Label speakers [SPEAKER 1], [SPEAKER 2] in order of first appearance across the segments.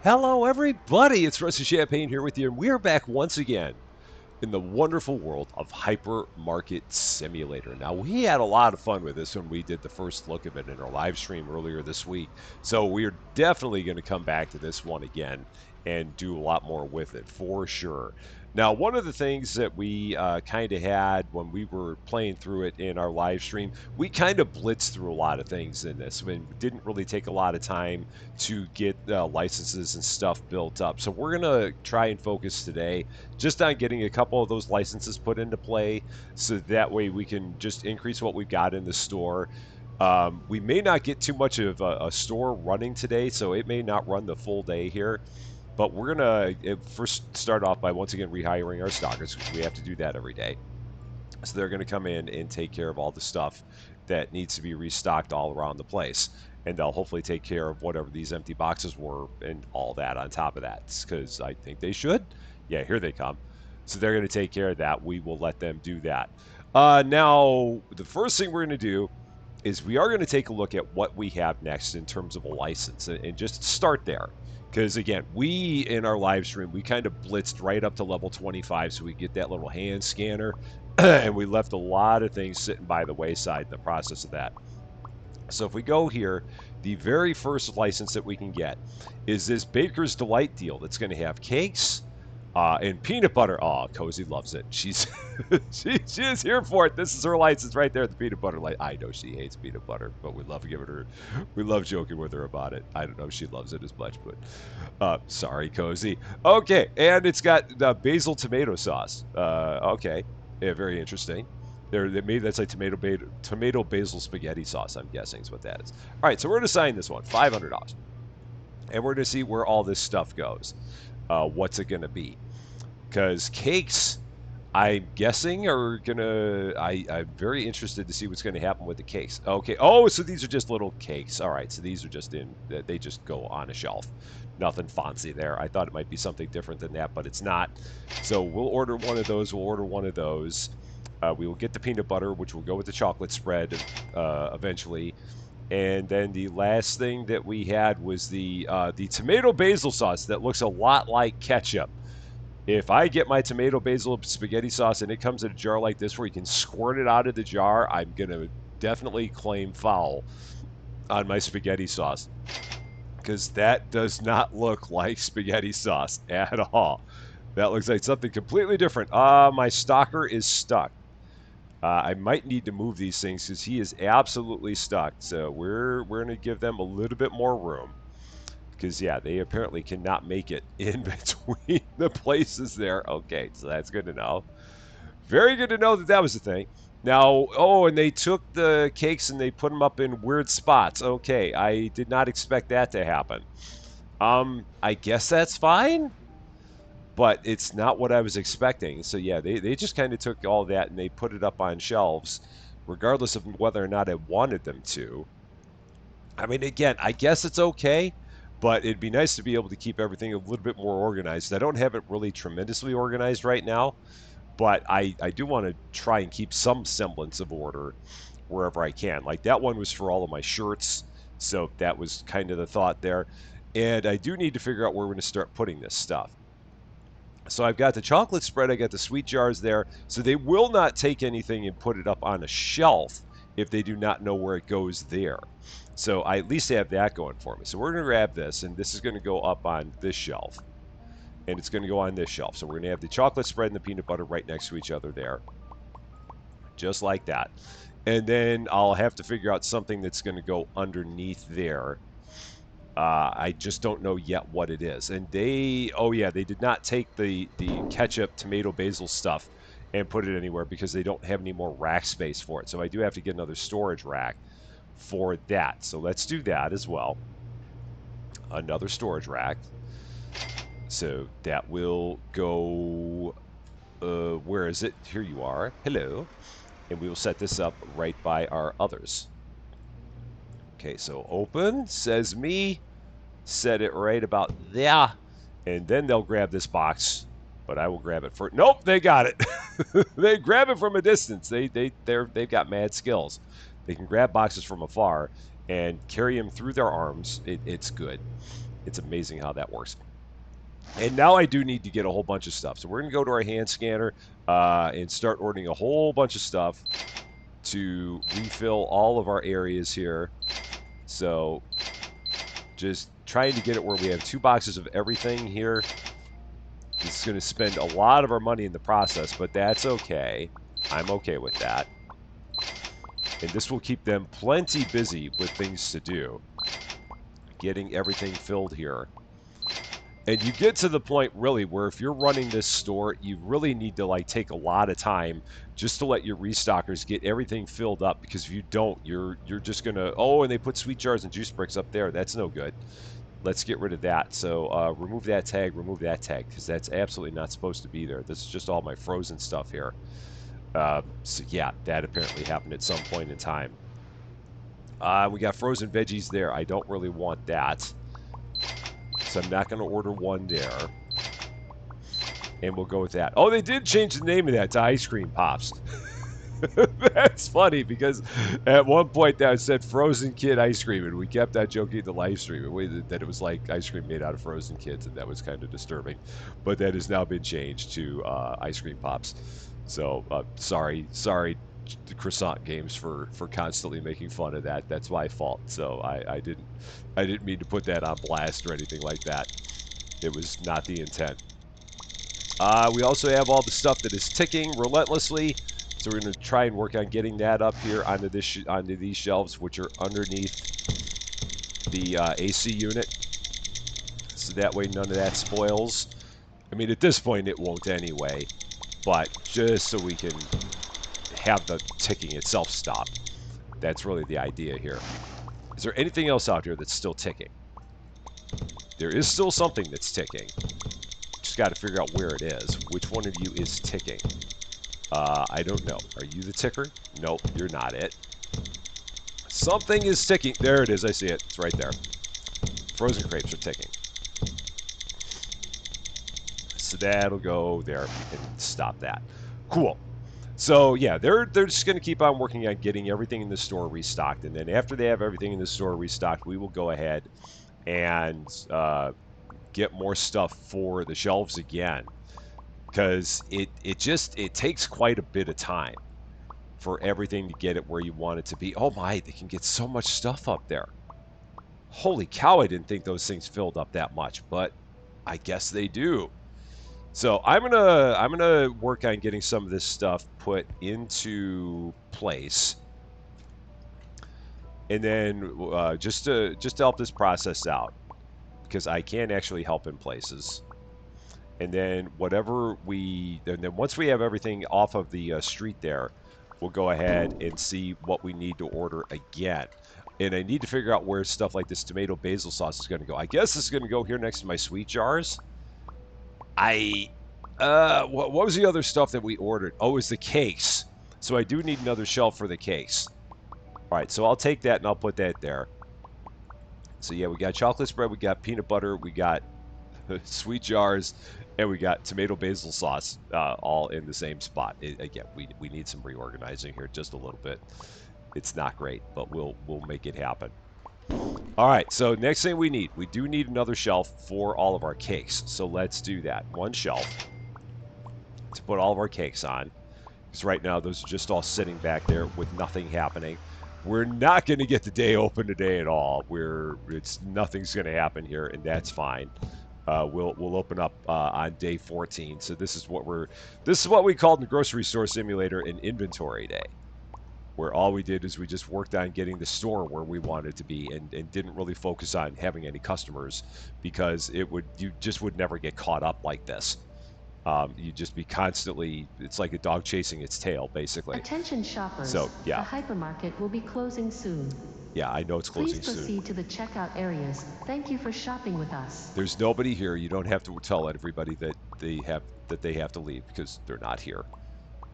[SPEAKER 1] Hello, everybody. It's Rusty Champaign here with you, and we're back once again in the wonderful world of Hypermarket Simulator. Now, we had a lot of fun with this when we did the first look of it in our live stream earlier this week, so we're definitely going to come back to this one again and do a lot more with it for sure. Now, one of the things that we kind of had when we were playing through it in our live stream, we kind of blitzed through a lot of things in this. I mean, it didn't really take a lot of time to get licenses and stuff built up. So we're going to try and focus today just on getting a couple of those licenses put into play so that way we can just increase what we've got in the store. We may not get too much of a store running today, so it may not run the full day here. But we're going to first start off by once again rehiring our stockers. We have to do that every day. So they're going to come in and take care of all the stuff that needs to be restocked all around the place. And they'll hopefully take care of whatever these empty boxes were and all that on top of that, because I think they should. Yeah, here they come. So they're going to take care of that. We will let them do that. Now, the first thing we're going to do is we are going to take a look at what we have next in terms of a license and just start there. Because again, we in our live stream, we kind of blitzed right up to level 25 so we get that little hand scanner. And we left a lot of things sitting by the wayside in the process of that. So if we go here, the very first license that we can get is this Baker's Delight deal that's going to have cakes and peanut butter. Oh, Cozy loves it. She's she is here for it. This is her license right there, the peanut butter. I know she hates peanut butter, but we love giving her. We love joking with her about it. I don't know if she loves it as much, but sorry, Cozy. Okay, and it's got basil tomato sauce. Okay, yeah, very interesting. Maybe that's like tomato basil spaghetti sauce. I'm guessing is what that is. All right, so we're gonna sign this one, $500, and we're gonna see where all this stuff goes. What's it gonna be? Because cakes, I'm guessing are gonna. I'm very interested to see what's gonna happen with the cakes. Okay. Oh, so these are just little cakes. All right. So these are just in. They just go on a shelf. Nothing fancy there. I thought it might be something different than that, but it's not. So we'll order one of those. We'll order one of those. We will get the peanut butter, which will go with the chocolate spread eventually. And then the last thing that we had was the tomato basil sauce that looks a lot like ketchup. If I get my tomato basil spaghetti sauce and it comes in a jar like this where you can squirt it out of the jar, I'm going to definitely claim foul on my spaghetti sauce. Because that does not look like spaghetti sauce at all. That looks like something completely different. My stalker is stuck. I might need to move these things because he is absolutely stuck. So we're going to give them a little bit more room. Because, yeah, they apparently cannot make it in between the places there. Okay, so that's good to know. Very good to know that that was the thing. Now, oh, and they took the cakes and they put them up in weird spots. Okay, I did not expect that to happen. I guess that's fine, but it's not what I was expecting. So, yeah, they just kind of took all that and they put it up on shelves, regardless of whether or not I wanted them to. I mean, again, I guess it's okay, but it'd be nice to be able to keep everything a little bit more organized. I don't have it really tremendously organized right now, but I do want to try and keep some semblance of order wherever I can. Like that one was for all of my shirts, so that was kind of the thought there. And I do need to figure out where we're going to start putting this stuff. So I've got the chocolate spread, I got the sweet jars there. So they will not take anything and put it up on a shelf if they do not know where it goes there. So I at least have that going for me. So we're going to grab this, and this is going to go up on this shelf. And it's going to go on this shelf. So we're going to have the chocolate spread and the peanut butter right next to each other there. Just like that. And then I'll have to figure out something that's going to go underneath there. I just don't know yet what it is. And oh yeah, they did not take the ketchup, tomato, basil stuff and put it anywhere because they don't have any more rack space for it. So I do have to get another storage rack for that. So let's do that as well. Another storage rack. So that will go, where is it? Here you are. Hello. And we will set this up right by our others. Okay, so open, says me, set it right about there, and then they'll grab this box, but I will grab it first. Nope, they got it. They grab it from a distance. They've got mad skills. They can grab boxes from afar and carry them through their arms. It's good. It's amazing how that works. And now I do need to get a whole bunch of stuff. So we're going to go to our hand scanner and start ordering a whole bunch of stuff to refill all of our areas here. So just trying to get it where we have 2 boxes of everything here. This is going to spend a lot of our money in the process, but that's okay. I'm okay with that. And this will keep them plenty busy with things to do. Getting everything filled here. And you get to the point really where if you're running this store, you really need to like take a lot of time just to let your restockers get everything filled up, because if you don't, you're just gonna, oh, and they put sweet jars and juice bricks up there. That's no good. Let's get rid of that. So remove that tag, because that's absolutely not supposed to be there. This is just all my frozen stuff here. So yeah, that apparently happened at some point in time. We got frozen veggies there. I don't really want that. So I'm not going to order one there. And we'll go with that. Oh, they did change the name of that to Ice Cream Pops. That's funny because at one point that said Frozen Kid Ice Cream, and we kept on joking in the live stream that it was like ice cream made out of frozen kids, and that was kind of disturbing. But that has now been changed to Ice Cream Pops. So sorry, the Croissant Games for constantly making fun of that. That's my fault. So I didn't mean to put that on blast or anything like that. It was not the intent. We also have all the stuff that is ticking relentlessly. So we're going to try and work on getting that up here onto these shelves, which are underneath the AC unit. So that way none of that spoils. I mean, at this point it won't anyway, but just so we can have the ticking itself stop. That's really the idea here. Is there anything else out here that's still ticking? There is still something that's ticking. Just got to figure out where it is. Which one of you is ticking? I don't know. Are you the ticker? Nope, you're not it. Something is ticking. There it is. I see it. It's right there. Frozen crepes are ticking. So that'll go there and stop that. Cool. So yeah, they're just going to keep on working on getting everything in the store restocked, and then after they have everything in the store restocked, we will go ahead and get more stuff for the shelves again, because it takes quite a bit of time for everything to get it where you want it to be. Oh my, they can get so much stuff up there. Holy cow, I didn't think those things filled up that much, but I guess they do. So I'm gonna work on getting some of this stuff put into place, and then just to help this process out, because I can actually help in places. And then then once we have everything off of the street there, we'll go ahead and see what we need to order again. And I need to figure out where stuff like this tomato basil sauce is going to go. I guess it's going to go here next to my sweet jars. What was the other stuff that we ordered? Oh, it was the cakes. So I do need another shelf for the cakes. All right, so I'll take that and I'll put that there. So yeah, we got chocolate spread, we got peanut butter, we got sweet jars, and we got tomato basil sauce, all in the same spot. Again, we need some reorganizing here just a little bit. It's not great, but we'll make it happen. All right, so next thing we do need another shelf for all of our cakes. So let's do that. One shelf to put all of our cakes on, because right now those are just all sitting back there with nothing happening. We're not going to get the day open today at all. Nothing's going to happen here, and that's fine. We'll open up on day 14. So this is what we called in the grocery store simulator an inventory day, where all we did is we just worked on getting the store where we wanted to be, and didn't really focus on having any customers, because you just would never get caught up like this. You'd just be constantly, it's like a dog chasing its tail, basically.
[SPEAKER 2] Attention shoppers.
[SPEAKER 1] So, yeah.
[SPEAKER 2] The hypermarket will be closing soon.
[SPEAKER 1] Yeah, I know it's closing soon.
[SPEAKER 2] Please proceed to the checkout areas. Thank you for shopping with us.
[SPEAKER 1] There's nobody here. You don't have to tell everybody that they have to leave, because they're not here.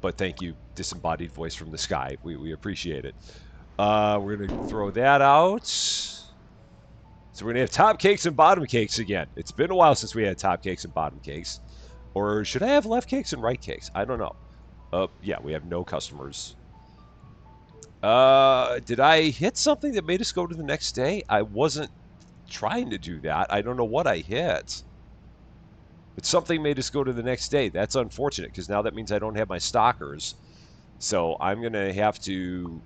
[SPEAKER 1] But thank you, disembodied voice from the sky. We appreciate it. We're going to throw that out. So we're going to have top cakes and bottom cakes again. It's been a while since we had top cakes and bottom cakes. Or should I have left cakes and right cakes? I don't know. Yeah, we have no customers. Did I hit something that made us go to the next day? I wasn't trying to do that. I don't know what I hit. But something made us go to the next day. That's unfortunate because now that means I don't have my stockers. So I'm going to have to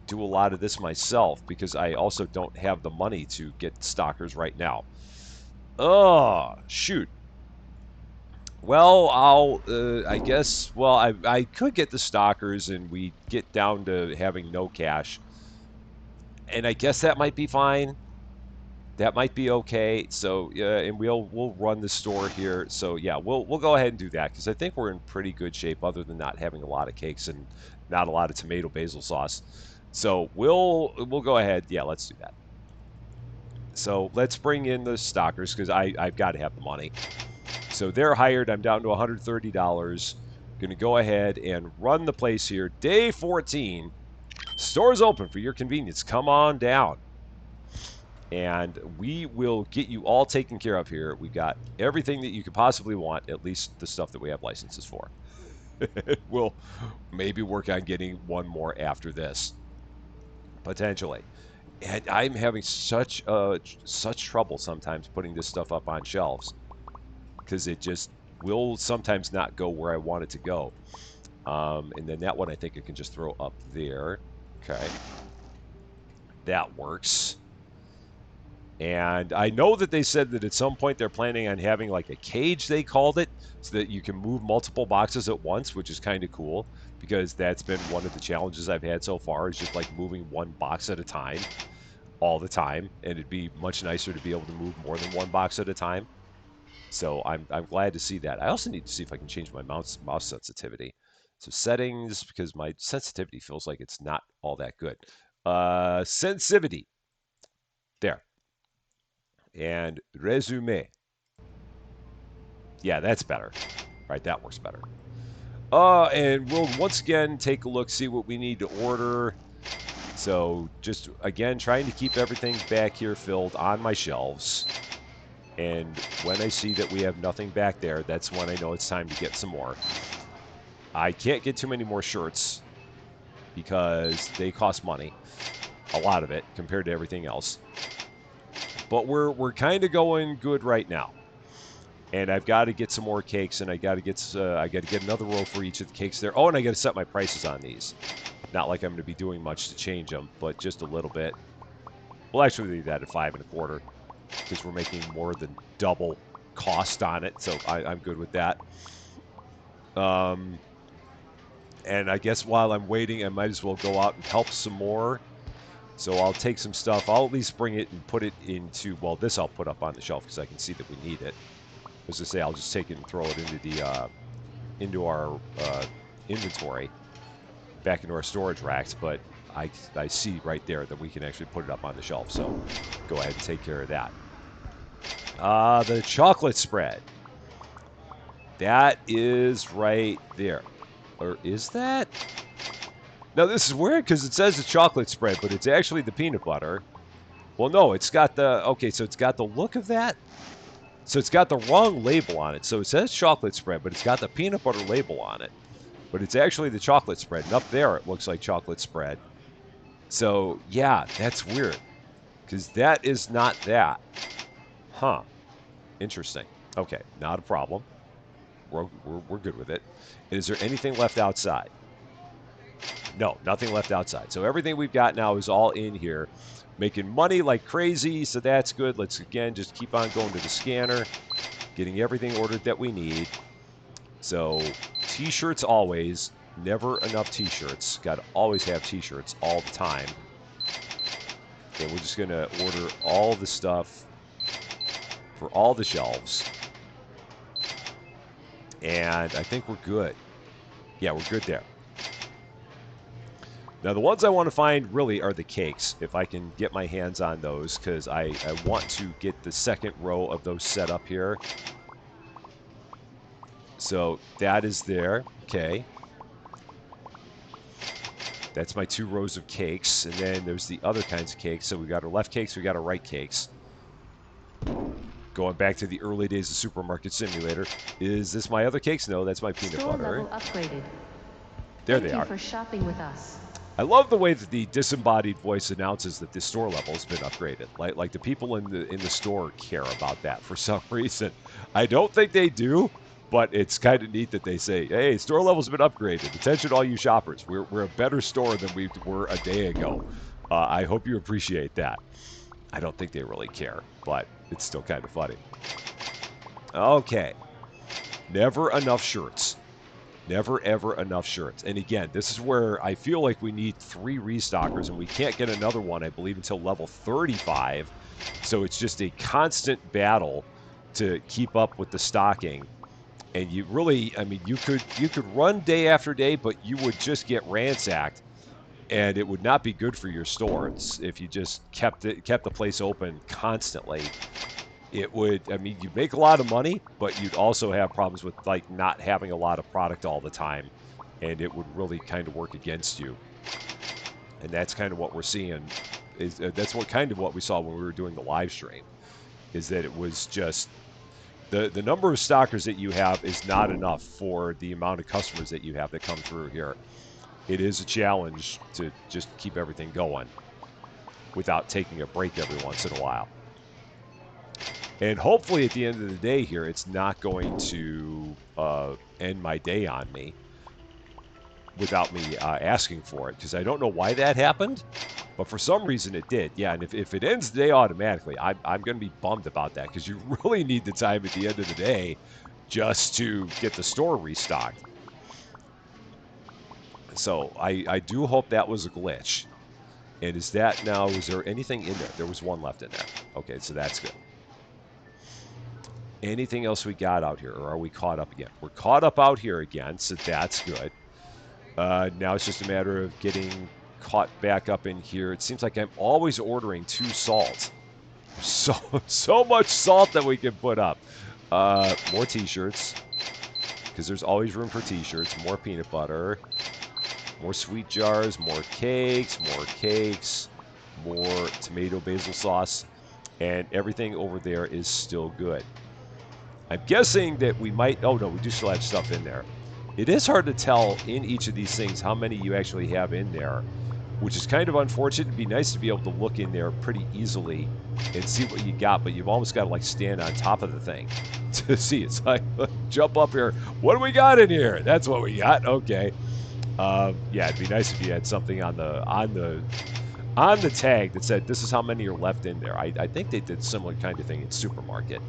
[SPEAKER 1] do a lot of this myself because I also don't have the money to get stockers right now. Oh, shoot. Well, I guess, well, I could get the stockers and we get down to having no cash. And I guess that might be fine. That might be okay. So, and we'll run the store here. So, yeah, we'll go ahead and do that because I think we're in pretty good shape other than not having a lot of cakes and not a lot of tomato basil sauce. So, we'll go ahead. Yeah, let's do that. So, let's bring in the stockers because I've got to have the money. So, they're hired. I'm down to $130. Going to go ahead and run the place here. Day 14. Stores open for your convenience. Come on down. And we will get you all taken care of here. We've got everything that you could possibly want, at least the stuff that we have licenses for. We'll maybe work on getting one more after this, potentially. And I'm having such trouble sometimes putting this stuff up on shelves because it just will sometimes not go where I want it to go. And then that one I think I can just throw up there. Okay, that works. And I know that they said that at some point they're planning on having like a cage, they called it, so that you can move multiple boxes at once, which is kind of cool because that's been one of the challenges I've had so far is just like moving one box at a time all the time. And it'd be much nicer to be able to move more than one box at a time. So I'm glad to see that. I also need to see if I can change my mouse sensitivity. So settings, because my sensitivity feels like it's not all that good. Sensitivity. There. And resume. Yeah, that's better. Right, that works better. And we'll once again take a look, see what we need to order. So just, again, trying to keep everything back here filled on my shelves. And when I see that we have nothing back there, that's when I know it's time to get some more. I can't get too many more shirts because they cost money. A lot of it compared to everything else. But we're kind of going good right now. And I've got to get some more cakes, and I got to get another row for each of the cakes there. Oh, and I got to set my prices on these. Not like I'm going to be doing much to change them, but just a little bit. We'll actually leave that at 5.25 because we're making more than double cost on it, so I'm good with that. And I guess while I'm waiting, I might as well go out and help some more. So I'll take some stuff. I'll at least bring it and put it into, well, this I'll put up on the shelf because I can see that we need it. As I say, I'll just take it and throw it into our inventory, back into our storage racks. But I see right there that we can actually put it up on the shelf. So go ahead and take care of that. The chocolate spread. That is right there. Or is that? Now this is weird because it says the chocolate spread, but it's actually the peanut butter. Well, no, it's got the, okay, so it's got the look of that. So it's got the wrong label on it. So it says chocolate spread, but it's got the peanut butter label on it. But it's actually the chocolate spread. And up there, it looks like chocolate spread. So, yeah, that's weird. Because that is not that. Huh. Interesting. Okay, not a problem. We're good with it. Is there anything left outside? No, nothing left outside. So everything we've got now is all in here. Making money like crazy, so that's good. Let's, again, just keep on going to the scanner. Getting everything ordered that we need. So, t-shirts always. Never enough t-shirts. Got to always have t-shirts all the time. And we're just going to order all the stuff for all the shelves. And I think we're good. Yeah, we're good there. Now, the ones I want to find really are the cakes, if I can get my hands on those, because I want to get the second row of those set up here. So that is there. Okay. That's my 2 rows of cakes. And then there's the other kinds of cakes. So we got our left cakes, we got our right cakes. Going back to the early days of Supermarket Simulator. Is this my other cakes? No, that's my peanut
[SPEAKER 2] Store
[SPEAKER 1] butter.
[SPEAKER 2] level upgraded.
[SPEAKER 1] There
[SPEAKER 2] Thank
[SPEAKER 1] they
[SPEAKER 2] you
[SPEAKER 1] are.
[SPEAKER 2] for shopping with us.
[SPEAKER 1] I love the way that the disembodied voice announces that the store level has been upgraded. Like the people in the store care about that for some reason. I don't think they do, but it's kind of neat that they say, "Hey, store level's been upgraded. Attention, all you shoppers. We're a better store than we were a day ago. I hope you appreciate that." I don't think they really care, but it's still kind of funny. Okay, never enough shirts. Never ever enough shirts. And again, this is where I feel like we need 3 restockers, and we can't get another one, I believe, until level 35. So it's just a constant battle to keep up with the stocking. And you really, I mean, you could run day after day, but you would just get ransacked, and it would not be good for your store. If you just kept the place open constantly. It would, I mean, you'd make a lot of money, but you'd also have problems with like not having a lot of product all the time, and it would really kind of work against you. And that's kind of what we're seeing. That's what kind of what we saw when we were doing the live stream, is that it was just the number of stockers that you have is not enough for the amount of customers that you have that come through here. It is a challenge to just keep everything going without taking a break every once in a while. And hopefully at the end of the day here, it's not going to end my day on me without me asking for it, because I don't know why that happened, but for some reason it did. Yeah, and if it ends the day automatically, I'm going to be bummed about that, because you really need the time at the end of the day just to get the store restocked. So I do hope that was a glitch. And is there anything in there? There was one left in there. Okay, so that's good. Anything else we got out here, or are we caught up again? We're caught up out here again, so that's good. Now it's just a matter of getting caught back up in here. It seems like I'm always ordering 2 salt. So so much salt that we can put up. More T-shirts, because there's always room for T-shirts. More peanut butter. More sweet jars. More cakes. More cakes. More tomato basil sauce. And everything over there is still good. I'm guessing that we might. Oh no, we do still have stuff in there. It is hard to tell in each of these things how many you actually have in there, which is kind of unfortunate. It'd be nice to be able to look in there pretty easily and see what you got, but you've almost got to like stand on top of the thing to see. It's like jump up here. What do we got in here? That's what we got. Okay. Yeah, it'd be nice if you had something on the tag that said this is how many are left in there. I think they did similar kind of thing in Supermarket.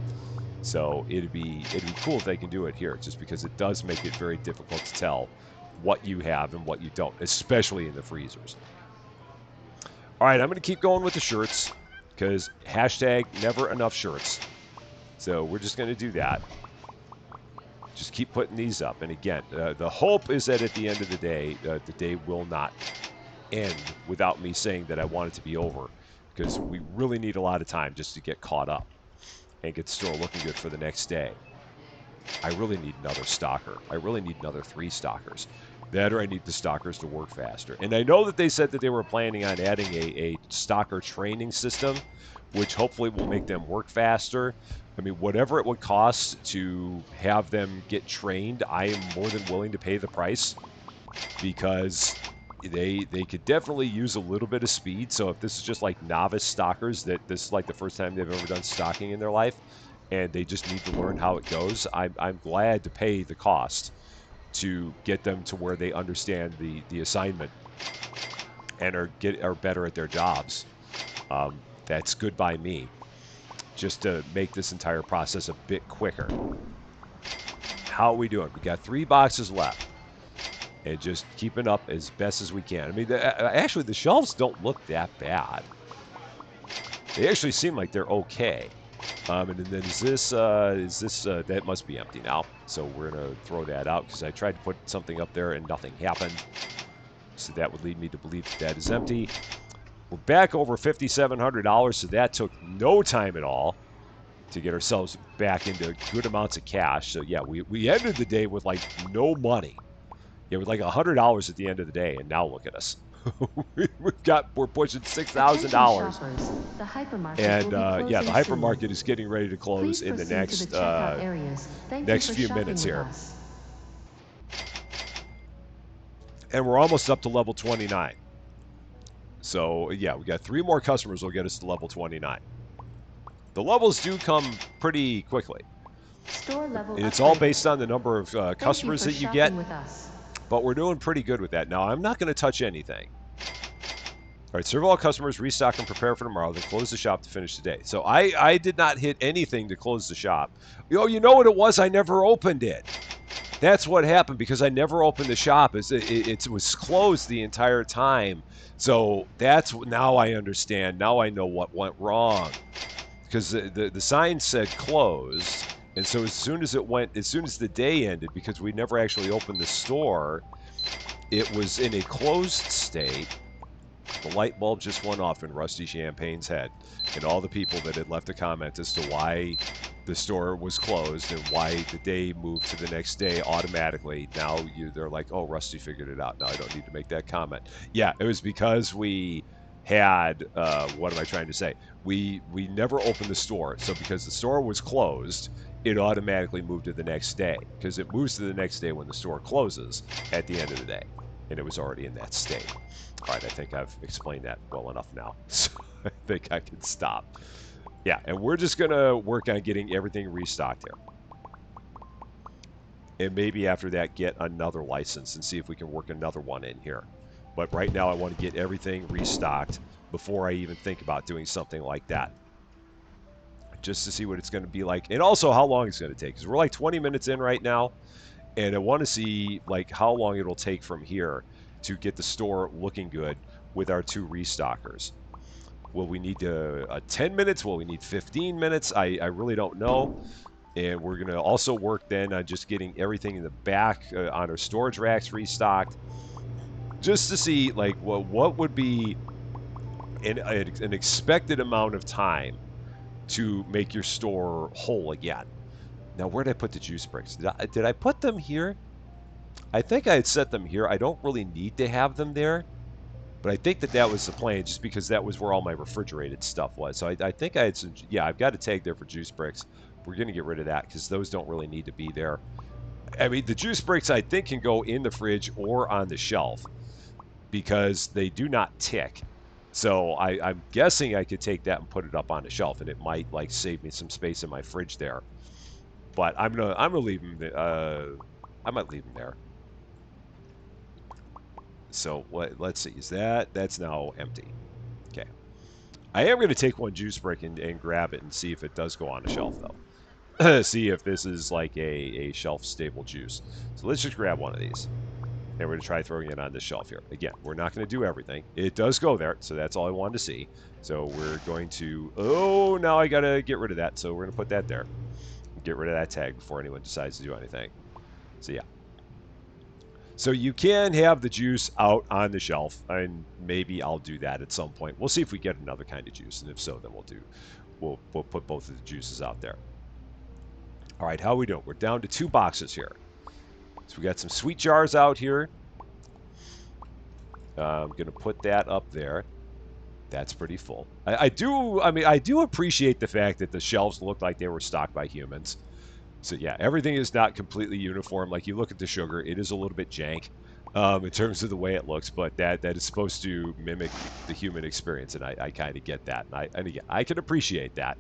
[SPEAKER 1] So it'd be cool if they can do it here, just because it does make it very difficult to tell what you have and what you don't, especially in the freezers. All right, I'm going to keep going with the shirts, because hashtag never enough shirts. So we're just going to do that. Just keep putting these up. And again, the hope is that at the end of the day will not end without me saying that I want it to be over, because we really need a lot of time just to get caught up and get the store looking good for the next day. I really need another stalker. I really need another 3 stalkers. That, or I need the stalkers to work faster. And I know that they said that they were planning on adding a stalker training system, which hopefully will make them work faster. I mean, whatever it would cost to have them get trained, I am more than willing to pay the price, because they could definitely use a little bit of speed. So if this is just like novice stalkers, that this is like the first time they've ever done stalking in their life, and they just need to learn how it goes, I'm glad to pay the cost to get them to where they understand the assignment and are better at their jobs. That's good by me, just to make this entire process a bit quicker. How are we doing? We got 3 boxes left, and just keeping up as best as we can. I mean, actually, the shelves don't look that bad. They actually seem like they're okay. And then is this that must be empty now. So we're going to throw that out, because I tried to put something up there and nothing happened. So that would lead me to believe that is empty. We're back over $5,700, so that took no time at all to get ourselves back into good amounts of cash. So yeah, we ended the day with like no money. Yeah, with like $100 at the end of the day, and now look at us. We're pushing $6,000.
[SPEAKER 2] The hypermarket
[SPEAKER 1] And
[SPEAKER 2] will be
[SPEAKER 1] yeah, the
[SPEAKER 2] closing soon.
[SPEAKER 1] hypermarket is getting ready to close
[SPEAKER 2] Please
[SPEAKER 1] in the
[SPEAKER 2] proceed to the checkout areas. Thank you
[SPEAKER 1] next
[SPEAKER 2] for
[SPEAKER 1] few
[SPEAKER 2] shopping
[SPEAKER 1] minutes
[SPEAKER 2] with
[SPEAKER 1] here.
[SPEAKER 2] us.
[SPEAKER 1] And we're almost up to level 29. So yeah, we got 3 more customers will get us to level 29. The levels do come pretty quickly.
[SPEAKER 2] Store level
[SPEAKER 1] And it's all
[SPEAKER 2] upgraded.
[SPEAKER 1] based on the number of
[SPEAKER 2] Thank you
[SPEAKER 1] customers
[SPEAKER 2] for
[SPEAKER 1] that you get,
[SPEAKER 2] shopping with us.
[SPEAKER 1] but we're doing pretty good with that. Now, I'm not going to touch anything. All right, serve all customers, restock and prepare for tomorrow, then close the shop to finish the day. So I did not hit anything to close the shop. You know what it was? I never opened it. That's what happened because I never opened the shop. It was closed the entire time. So that's now I understand. Now I know what went wrong because the sign said closed, and so as soon as the day ended, because we never actually opened the store, it was in a closed state. The light bulb just went off in Rusty Champagne's head, and all the people that had left a comment as to why the store was closed and why the day moved to the next day automatically. Now they're like, "Oh, Rusty figured it out. Now I don't need to make that comment." Yeah, it was because we had what am I trying to say? We never opened the store, so because the store was closed, it automatically moved to the next day because it moves to the next day when the store closes at the end of the day, and it was already in that state. All right, I think I've explained that well enough now. So I think I can stop. Yeah, and we're just going to work on getting everything restocked here. And maybe after that, get another license and see if we can work another one in here. But right now, I want to get everything restocked before I even think about doing something like that. Just to see what it's going to be like. And also how long it's going to take. Because we're like 20 minutes in right now. And I want to see like how long it'll take from here to get the store looking good with our 2 restockers. Will we need 10 minutes? Will we need 15 minutes? I really don't know. And we're going to also work then on just getting everything in the back on our storage racks restocked. Just to see like what would be an expected amount of time to make your store whole again. Now, where did I put the juice bricks? Did I put them here? I think I had set them here. I don't really need to have them there, but I think that was the plan just because that was where all my refrigerated stuff was. So I think I had some, yeah, I've got a tag there for juice bricks. We're going to get rid of that because those don't really need to be there. I mean, the juice bricks I think can go in the fridge or on the shelf because they do not tick. So I'm guessing I could take that and put it up on the shelf, and it might like save me some space in my fridge there. But I'm gonna leave them. I might leave them there. So let's see. That's now empty? Okay. I am going to take one juice brick and grab it and see if it does go on a shelf though. See if this is like a shelf stable juice. So let's just grab one of these. And we're going to try throwing it on this shelf here. Again, we're not going to do everything. It does go there, so that's all I wanted to see. So we're going to, oh, now I got to get rid of that. So we're going to put that there. Get rid of that tag before anyone decides to do anything. So yeah. So you can have the juice out on the shelf, and maybe I'll do that at some point. We'll see if we get another kind of juice, and if so, then we'll put both of the juices out there. All right, how are we doing? We're down to 2 boxes here. So we got some sweet jars out here. I'm gonna put that up there. That's pretty full. I do appreciate the fact that the shelves look like they were stocked by humans. So yeah, everything is not completely uniform. Like you look at the sugar, it is a little bit jank in terms of the way it looks, but that is supposed to mimic the human experience, and I kind of get that. And again, I can appreciate that.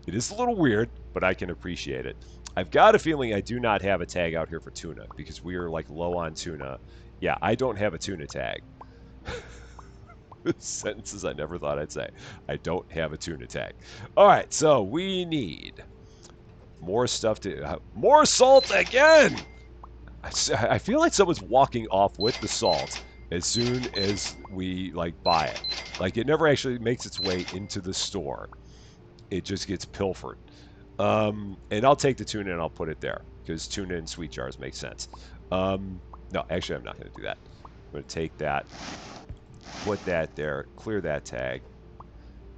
[SPEAKER 1] It is a little weird, but I can appreciate it. I've got a feeling I do not have a tag out here for tuna because we are like low on tuna. Yeah, I don't have a tuna tag. Sentences I never thought I'd say. I don't have a tuna tag. All right, so we need more stuff to more salt again. I feel like someone's walking off with the salt as soon as we like buy it. Like it never actually makes its way into the store. It just gets pilfered. And I'll take the tuna and I'll put it there because tuna and sweet jars make sense. No, actually, I'm not going to do that. I'm going to take that, put that there, clear that tag,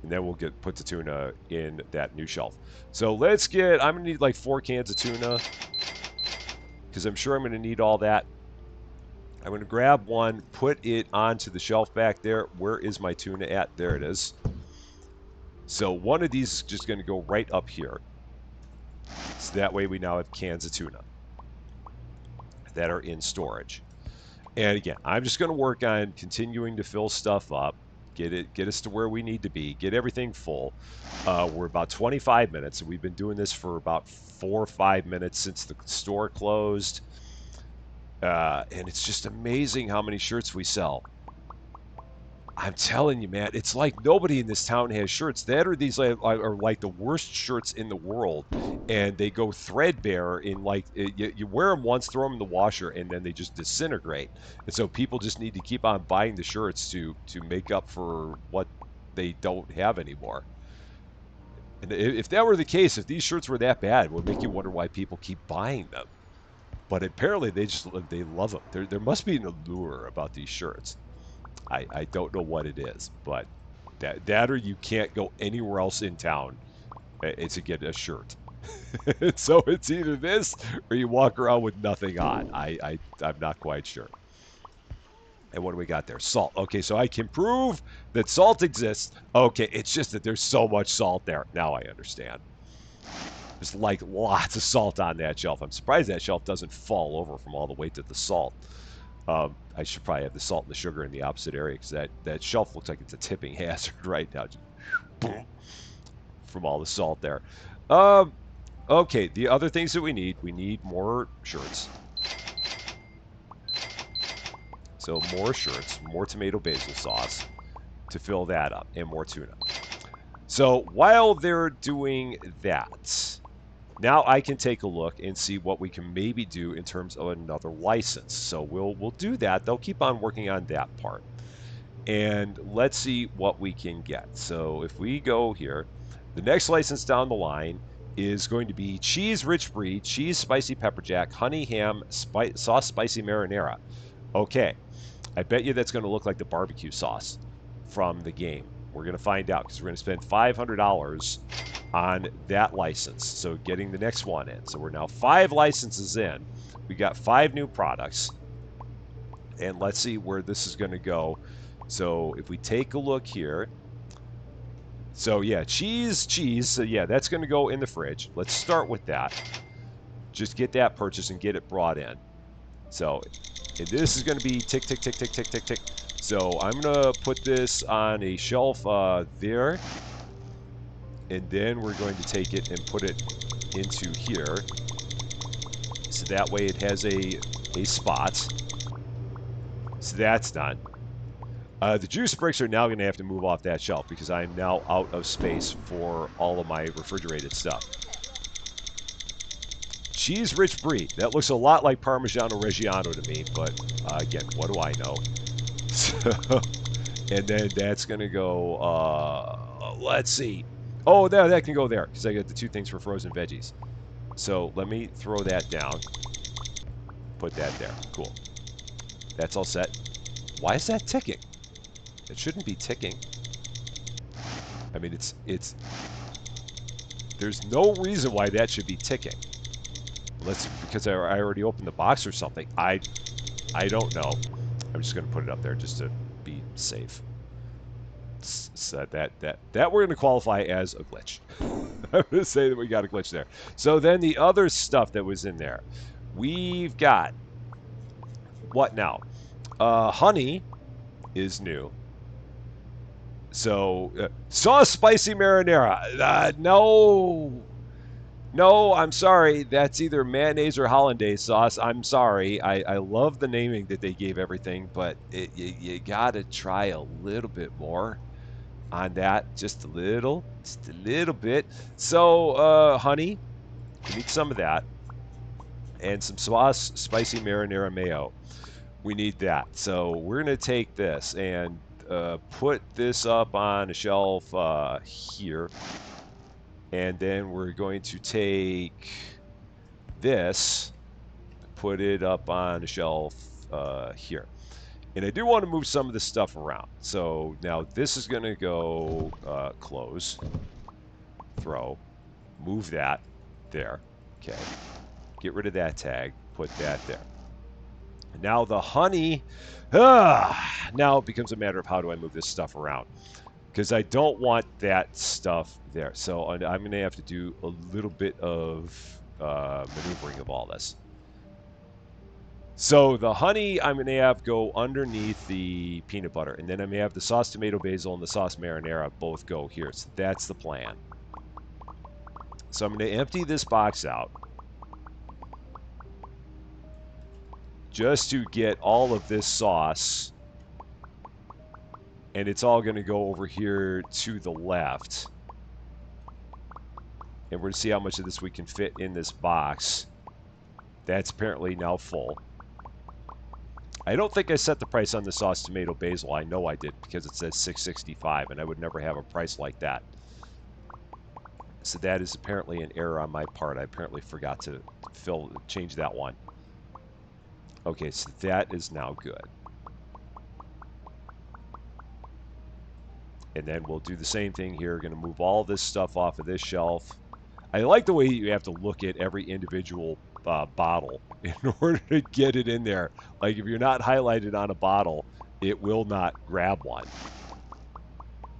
[SPEAKER 1] and then we'll put the tuna in that new shelf. So let's I'm going to need like 4 cans of tuna because I'm sure I'm going to need all that. I'm going to grab one, put it onto the shelf back there. Where is my tuna at? There it is. So one of these is just going to go right up here. So that way we now have cans of tuna that are in storage. And again, I'm just going to work on continuing to fill stuff up, get us to where we need to be, get everything full. We're about 25 minutes, and we've been doing this for about 4 or 5 minutes since the store closed. And it's just amazing how many shirts we sell. I'm telling you, man, it's like nobody in this town has shirts. That or these are like the worst shirts in the world, and they go threadbare in like you wear them once, throw them in the washer, and then they just disintegrate. And so people just need to keep on buying the shirts to make up for what they don't have anymore. And if that were the case, if these shirts were that bad, it would make you wonder why people keep buying them. But apparently they love them. There must be an allure about these shirts. I don't know what it is, but that or you can't go anywhere else in town to get a shirt. So it's either this or you walk around with nothing on. I'm not quite sure. And what do we got there? Salt. Okay, so I can prove that salt exists. Okay, it's just that there's so much salt there. Now I understand. There's like lots of salt on that shelf. I'm surprised that shelf doesn't fall over from all the weight of the salt. I should probably have the salt and the sugar in the opposite area because that shelf looks like it's a tipping hazard right now. Just boom, from all the salt there. Um, okay, the other things that we need more shirts. So more shirts, more tomato basil sauce to fill that up, and more tuna. So while they're doing that, now I can take a look and see what we can maybe do in terms of another license. So we'll do that. They'll keep on working on that part. And let's see what we can get. So if we go here, the next license down the line is going to be cheese rich brie, cheese spicy pepper jack, honey ham, sauce spicy marinara. Okay, I bet you that's going to look like the barbecue sauce from the game. We're going to find out because we're going to spend $500 on that license. So getting the next one in. So we're now 5 licenses in. We got 5 new products. And let's see where this is going to go. So if we take a look here. So yeah, cheese. So yeah, that's going to go in the fridge. Let's start with that. Just get that purchased and get it brought in. So and this is going to be tick, tick, tick, tick, tick, tick, tick. So I'm going to put this on a shelf there. And then we're going to take it and put it into here. So that way it has a spot. So that's done. The juice bricks are now going to have to move off that shelf because I'm now out of space for all of my refrigerated stuff. Cheese rich brie. That looks a lot like Parmigiano Reggiano to me, but again, what do I know? So, and then that's going to go, let's see. Oh, that can go there because I got the 2 things for frozen veggies. So let me throw that down. Put that there. Cool. That's all set. Why is that ticking? It shouldn't be ticking. I mean, it's. There's no reason why that should be ticking. Unless because I already opened the box or something. I don't know. I'm just going to put it up there just to be safe. So that we're going to qualify as a glitch. I'm going to say that we got a glitch there. So then the other stuff that was in there, we've got what now? Honey is new. So sauce spicy marinara. No, I'm sorry. That's either mayonnaise or hollandaise sauce. I'm sorry. I love the naming that they gave everything, but you got to try a little bit more on that. Just a little bit. So, honey, we need some of that. And some sauce spicy marinara mayo. We need that. So we're going to take this and put this up on a shelf here. And then we're going to take this, put it up on a shelf here. And I do want to move some of this stuff around. So now this is going to go close, throw, move that there. Okay. Get rid of that tag, put that there. Now the honey, now it becomes a matter of how do I move this stuff around. Because I don't want that stuff there. So I'm going to have to do a little bit of maneuvering of all this. So the honey I'm going to have go underneath the peanut butter, and then I'm going to have the sauce tomato basil and the sauce marinara both go here. So that's the plan. So I'm going to empty this box out just to get all of this sauce, and it's all going to go over here to the left. And we're going to see how much of this we can fit in this box. That's apparently now full. I don't think I set the price on the sauce tomato basil. I know I did because it says $6.65, and I would never have a price like that. So that is apparently an error on my part. I apparently forgot to change that one. Okay, so that is now good. And then we'll do the same thing here. We're going to move all this stuff off of this shelf. I like the way you have to look at every individual bottle in order to get it in there. Like if you're not highlighted on a bottle, it will not grab one.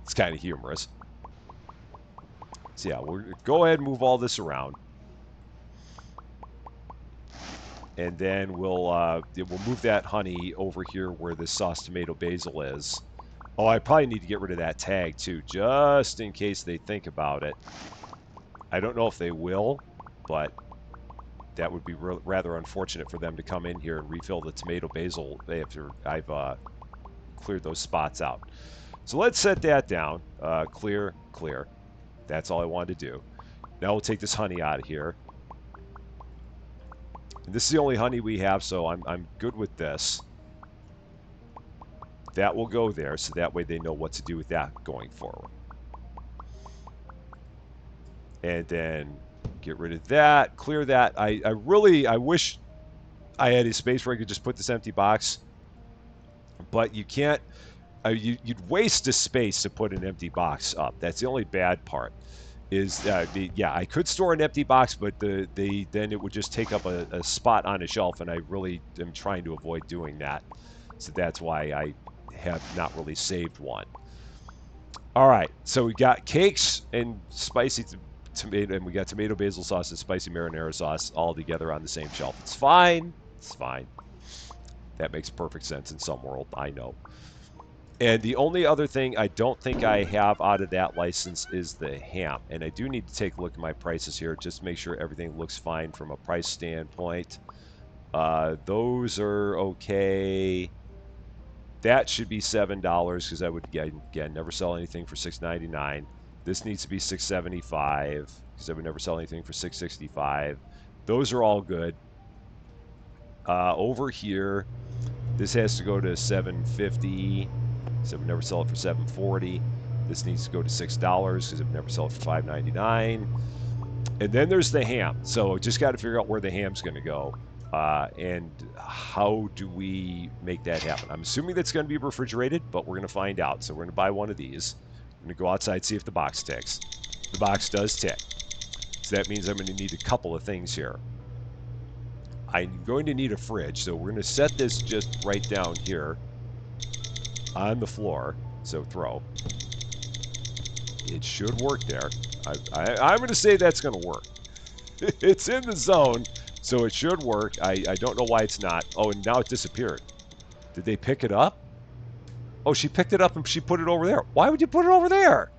[SPEAKER 1] It's kind of humorous. So yeah, we'll go ahead and move all this around. And then we'll move that honey over here where the sauce tomato basil is. Oh, I probably need to get rid of that tag too, just in case they think about it. I don't know if they will, but that would be rather unfortunate for them to come in here and refill the tomato basil after I've cleared those spots out. So let's set that down. Clear, clear. That's all I wanted to do. Now we'll take this honey out of here. And this is the only honey we have, so I'm good with this. That will go there, so that way they know what to do with that going forward. And then get rid of that, clear that. I wish I had a space where I could just put this empty box, but you can't. You'd waste a space to put an empty box up. That's the only bad part. Is yeah, I could store an empty box, but then it would just take up a spot on a shelf, and I really am trying to avoid doing that. So that's why I have not really saved one. All right, so we got cakes and spicy tomato, and we got tomato basil sauce and spicy marinara sauce all together on the same shelf. It's fine. It's fine. That makes perfect sense in some world, I know. And the only other thing I don't think I have out of that license is the ham. And I do need to take a look at my prices here, just to make sure everything looks fine from a price standpoint. Those are okay. That should be $7 because I would, again, never sell anything for $6.99. This needs to be $6.75 because I would never sell anything for $6.65. Those are all good. Over here, this has to go to $7.50. So I would never sell it for $7.40. This needs to go to $6 because I would never sell it for $5.99. And then there's the ham. So just got to figure out where the ham's going to go. And how do we make that happen? I'm assuming that's going to be refrigerated, but we're going to find out. So we're going to buy one of these. I'm going to go outside, see if the box ticks. The box does tick. So that means I'm going to need a couple of things here. I'm going to need a fridge. So we're going to set this just right down here on the floor. So throw. It should work there. I'm going to say that's going to work. It's in the zone, so it should work. I don't know why it's not. Oh, and now it disappeared. Did they pick it up? Oh, she picked it up and she put it over there. Why would you put it over there?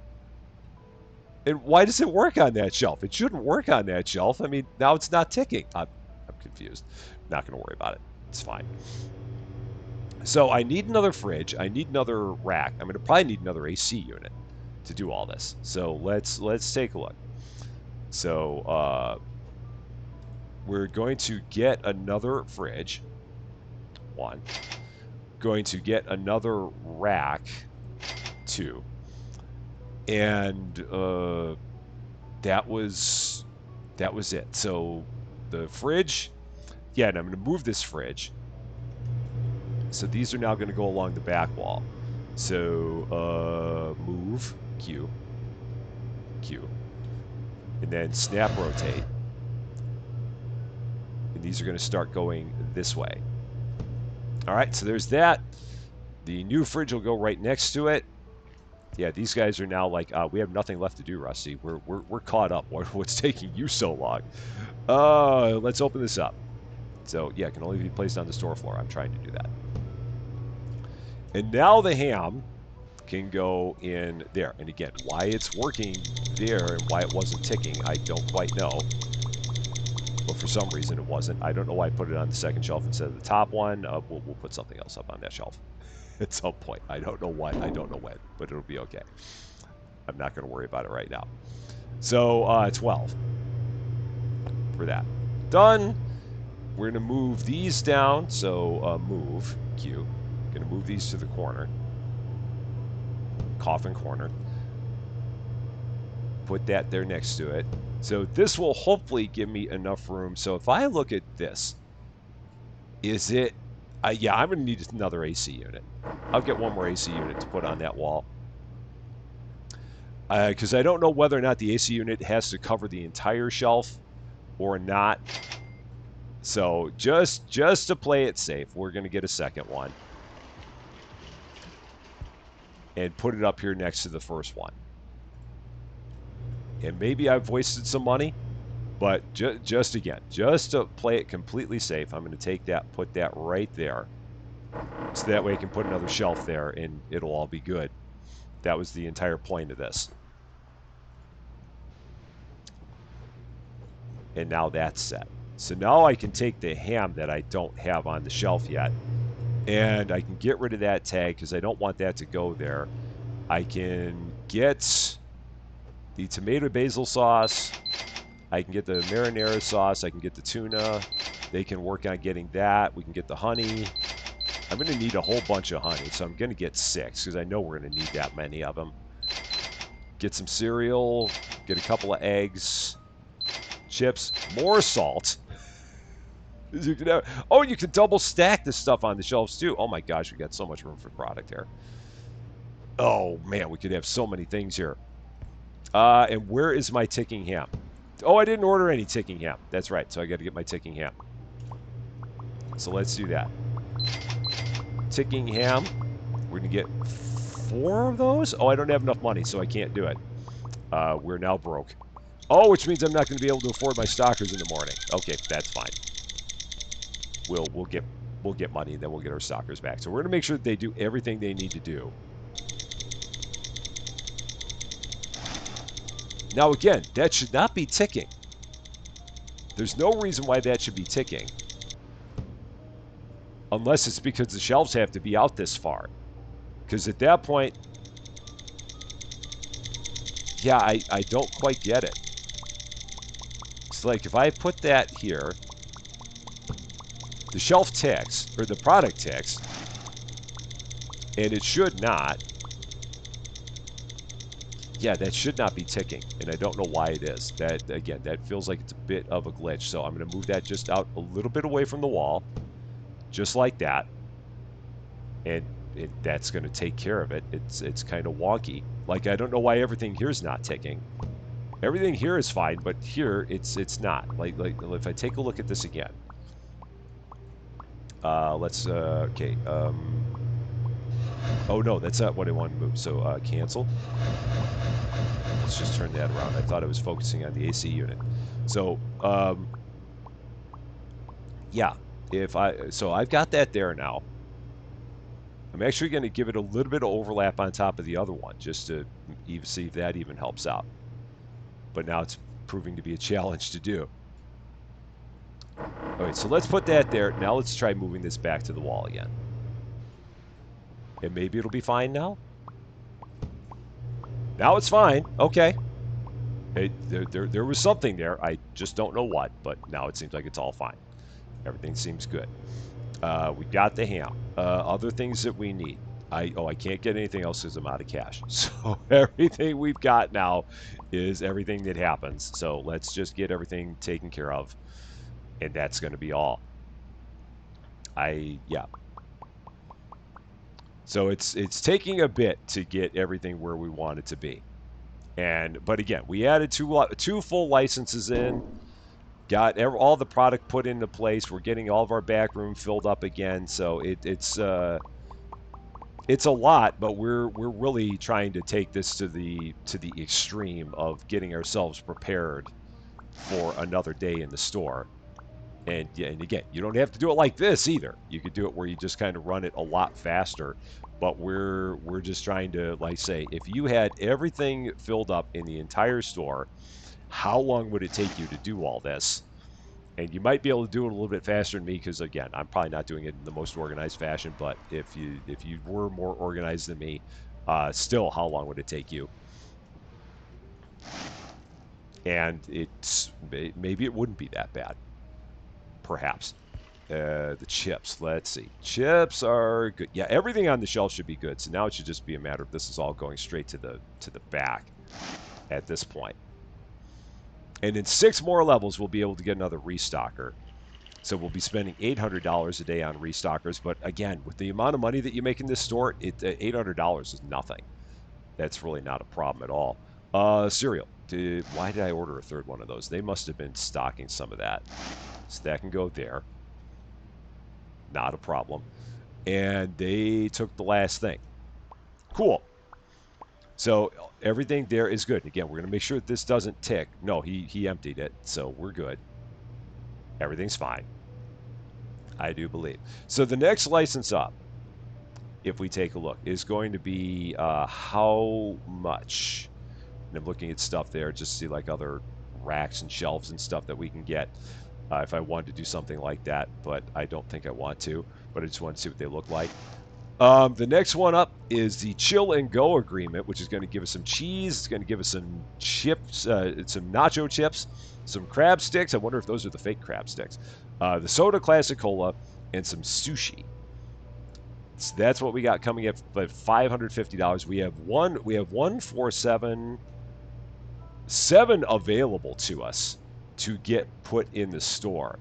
[SPEAKER 1] And why does it work on that shelf? It shouldn't work on that shelf. I mean, now it's not ticking. I'm confused. Not going to worry about it. It's fine. So I need another fridge. I need another rack. I'm going to probably need another AC unit to do all this. So let's take a look. So we're going to get another fridge. One. Going to get another rack. Two. And that was it. So the fridge. Yeah, and I'm going to move this fridge. So these are now going to go along the back wall. So move, Q, and then snap rotate. And these are going to start going this way. All right, so there's that. The new fridge will go right next to it. Yeah, these guys are now like, we have nothing left to do, Rusty. We're caught up. What's taking you so long? Let's open this up. So yeah, it can only be placed on the store floor. I'm trying to do that. And now the ham can go in there. And again, why it's working there and why it wasn't ticking, I don't quite know. But for some reason it wasn't. I don't know why I put it on the second shelf instead of the top one. We'll put something else up on that shelf at some point. I don't know what, I don't know when, but it'll be okay. I'm not going to worry about it right now. So 12 for that. Done. We're going to move these down. So move, Q. Going to move these to the corner. Coffin corner. Put that there next to it. So this will hopefully give me enough room. So if I look at this, is it, yeah, I'm going to need another AC unit. I'll get one more AC unit to put on that wall. Because I don't know whether or not the AC unit has to cover the entire shelf or not. So just to play it safe, we're going to get a second one. And put it up here next to the first one. And maybe I've wasted some money, but just again, just to play it completely safe, I'm going to take that, put that right there. So that way I can put another shelf there and it'll all be good. That was the entire point of this. And now that's set. So now I can take the ham that I don't have on the shelf yet, and I can get rid of that tag because I don't want that to go there. I can get the tomato basil sauce. I can get the marinara sauce. I can get the tuna. They can work on getting that. We can get the honey. I'm going to need a whole bunch of honey, so I'm going to get 6 because I know we're going to need that many of them. Get some cereal. Get a couple of eggs. Chips. More salt. You can have, oh, you can double stack this stuff on the shelves too. Oh my gosh, we got so much room for product here. Oh man, we could have so many things here. And where is my ticking ham? Oh, I didn't order any ticking ham. That's right, so I got to get my ticking ham. So let's do that. Ticking ham. We're going to get 4 of those? Oh, I don't have enough money, so I can't do it. We're now broke. Oh, which means I'm not going to be able to afford my stockers in the morning. Okay, that's fine. We'll get money, and then we'll get our stockers back. So we're going to make sure that they do everything they need to do. Now, again, that should not be ticking. There's no reason why that should be ticking. Unless it's because the shelves have to be out this far. Because at that point, yeah, I don't quite get it. It's like if I put that here, the shelf ticks, or the product ticks, and it should not. Yeah, that should not be ticking, and I don't know why it is. That, again, that feels like it's a bit of a glitch. So I'm going to move that just out a little bit away from the wall, just like that. And that's going to take care of it. It's kind of wonky. Like, I don't know why everything here is not ticking. Everything here is fine, but here it's not. Like if I take a look at this again. Let's, okay. Oh no, that's not what I wanted to move. So cancel. Let's just turn that around. I thought I was focusing on the AC unit. So, yeah, so I've got that there now. I'm actually going to give it a little bit of overlap on top of the other one, just to see if that even helps out. But now it's proving to be a challenge to do. All right, so let's put that there. Now let's try moving this back to the wall again. And maybe it'll be fine now? Now it's fine. Okay. There was something there. I just don't know what, but now it seems like it's all fine. Everything seems good. We got the ham. Other things that we need. I can't get anything else because I'm out of cash. So everything we've got now is everything that happens. So let's just get everything taken care of. And that's going to be all. Yeah. So it's taking a bit to get everything where we want it to be. But again, we added two full licenses in. Got all the product put into place. We're getting all of our back room filled up again. So it's a lot, but we're really trying to take this to the extreme of getting ourselves prepared for another day in the store. And again, you don't have to do it like this either. You could do it where you just kind of run it a lot faster. But we're just trying to, like, say, if you had everything filled up in the entire store, how long would it take you to do all this? And you might be able to do it a little bit faster than me because, again, I'm probably not doing it in the most organized fashion. But if you were more organized than me, still, how long would it take you? And maybe it wouldn't be that bad, perhaps. The chips. Let's see. Chips are good. Yeah, everything on the shelf should be good. So now it should just be a matter of this is all going straight to the back at this point. And in 6 more levels, we'll be able to get another restocker. So we'll be spending $800 a day on restockers. But again, with the amount of money that you make in this store, $800 is nothing. That's really not a problem at all. Cereal. Why did I order a third one of those? They must have been stocking some of that. So that can go there. Not a problem. And they took the last thing. Cool. So everything there is good. Again, we're going to make sure that this doesn't tick. No, he emptied it, so we're good. Everything's fine. I do believe. So the next license up, if we take a look, is going to be how much. And I'm looking at stuff there just to see like other racks and shelves and stuff that we can get if I wanted to do something like that, but I don't think I want to. But I just want to see what they look like. The next one up is the Chill and Go agreement, which is going to give us some cheese. It's going to give us some chips, some nacho chips, some crab sticks. I wonder if those are the fake crab sticks. The soda classic cola, and some sushi. So that's what we got coming at $550. We have one. We have one for seven available to us to get put in the store.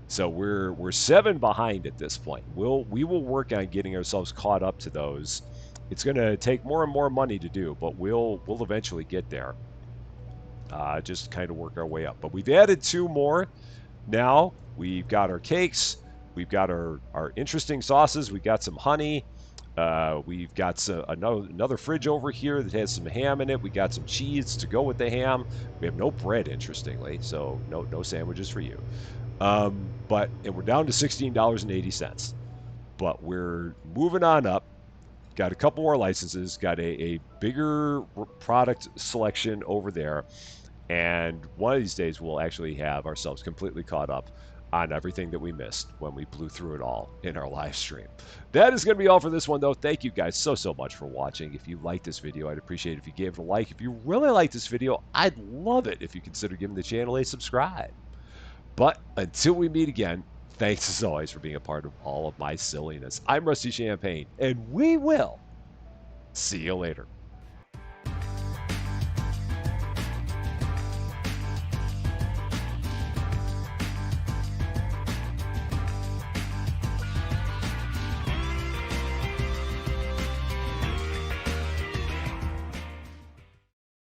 [SPEAKER 1] So we're 7 behind at this point. We will work on getting ourselves caught up to those. It's going to take more and more money to do, but we'll eventually get there. Just kind of work our way up. But we've added 2 more. Now we've got our cakes. We've got our interesting sauces. We've got some honey. We've got another fridge over here that has some ham in it. We got some cheese to go with the ham. We have no bread, interestingly, so no sandwiches for you. And we're down to $16.80. But we're moving on up. Got a couple more licenses. Got a bigger product selection over there. And one of these days, we'll actually have ourselves completely caught up on everything that we missed when we blew through it all in our live stream. That is going to be all for this one, though. Thank you guys so much for watching. If you liked this video, I'd appreciate it if you gave it a like. If you really like this video, I'd love it if you consider giving the channel a subscribe. But until we meet again, thanks as always for being a part of all of my silliness. I'm Rusty Champagne, and we will see you later.